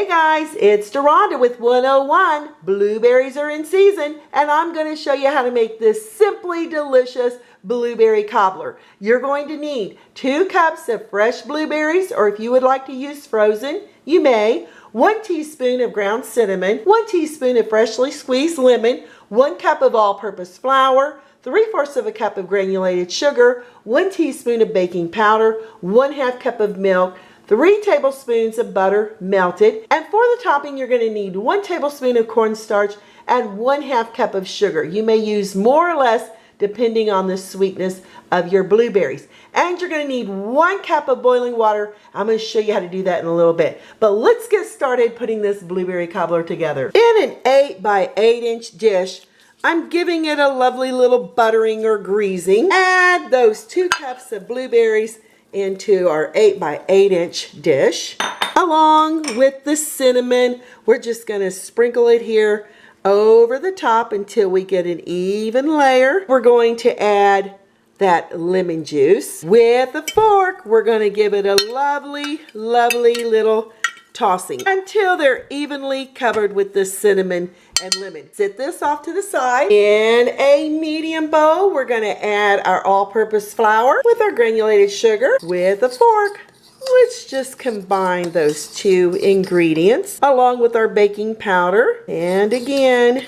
Hey guys, it's Deronda with 101. Blueberries are in season, and I'm going to show you how to make this simply delicious blueberry cobbler. You're going to need 2 cups of fresh blueberries, or if you would like to use frozen, you may. 1 teaspoon of ground cinnamon, 1 teaspoon of freshly squeezed lemon, 1 cup of all-purpose flour, 3/4 of a cup of granulated sugar, 1 teaspoon of baking powder, 1/2 cup of milk, 3 tablespoons of butter melted, and for the topping you're going to need 1 tablespoon of cornstarch and 1/2 cup of sugar. You may use more or less depending on the sweetness of your blueberries. And you're going to need 1 cup of boiling water. I'm going to show you how to do that in a little bit. But let's get started putting this blueberry cobbler together. In an 8 by 8 inch dish, I'm giving it a lovely little buttering or greasing. Add those 2 cups of blueberries into our 8 by 8 inch dish. Along with the cinnamon, we're just going to sprinkle it here over the top until we get an even layer. We're going to add that lemon juice. With a fork, we're going to give it a lovely, lovely little tossing until they're evenly covered with the cinnamon and lemon. Set this off to the side. In a medium bowl, we're going to add our all-purpose flour with our granulated sugar. With a fork, let's just combine those 2 ingredients along with our baking powder. And again,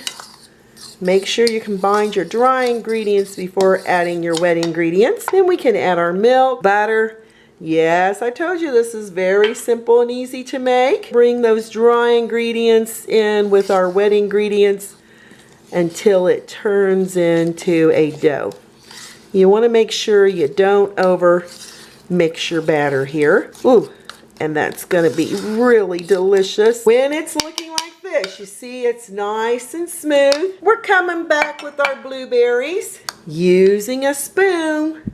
make sure you combine your dry ingredients before adding your wet ingredients. Then we can add our milk, butter. Yes, I told you this is very simple and easy to make. Bring those dry ingredients in with our wet ingredients until it turns into a dough. You want to make sure you don't over mix your batter here. Ooh, and that's going to be really delicious. When it's looking like this, you see it's nice and smooth. We're coming back with our blueberries. Using a spoon,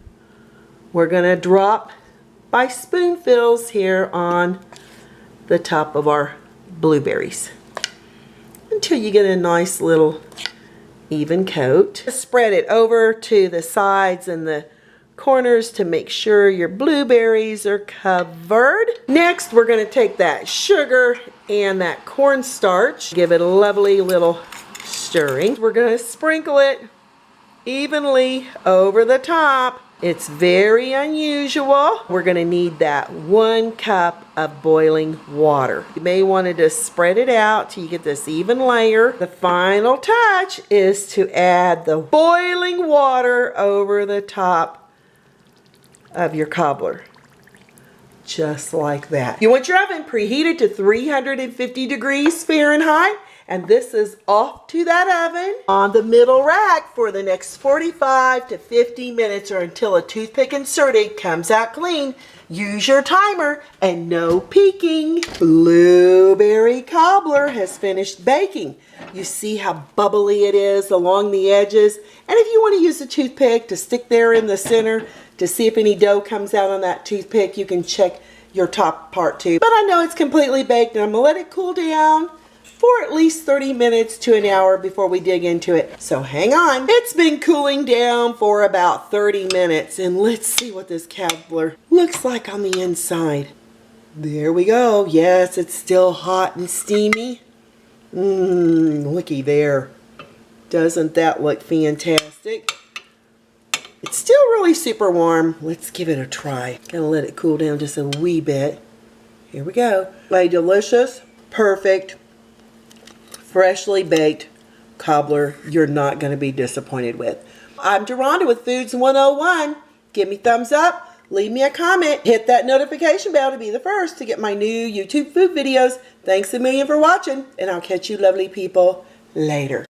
we're going to drop by spoonfuls here on the top of our blueberries until you get a nice little even coat. Spread it over to the sides and the corners to make sure your blueberries are covered. Next, we're going to take that sugar and that cornstarch, give it a lovely little stirring. We're going to sprinkle it evenly over the top. It's very unusual. We're going to need that 1 cup of boiling water. You may want to just spread it out till you get this even layer. The final touch is to add the boiling water over the top of your cobbler. Just like that. You want your oven preheated to 350 degrees Fahrenheit. And this is off to that oven on the middle rack for the next 45 to 50 minutes or until a toothpick inserted comes out clean. Use your timer and no peeking. Blueberry cobbler has finished baking. You see how bubbly it is along the edges. And if you want to use a toothpick to stick there in the center to see if any dough comes out on that toothpick, you can check your top part too. But I know it's completely baked and I'm going to let it cool down for at least 30 minutes to an hour before we dig into it. So hang on. It's been cooling down for about 30 minutes and let's see what this cobbler looks like on the inside. There we go. Yes, it's still hot and steamy. Looky there. Doesn't that look fantastic? It's still really super warm. Let's give it a try. Gonna let it cool down just a wee bit. Here we go. A delicious, perfect, freshly baked cobbler you're not going to be disappointed with. I'm Deronda with Foods 101. Give me thumbs up, leave me a comment, hit that notification bell to be the first to get my new YouTube food videos. Thanks a million for watching, and I'll catch you lovely people later.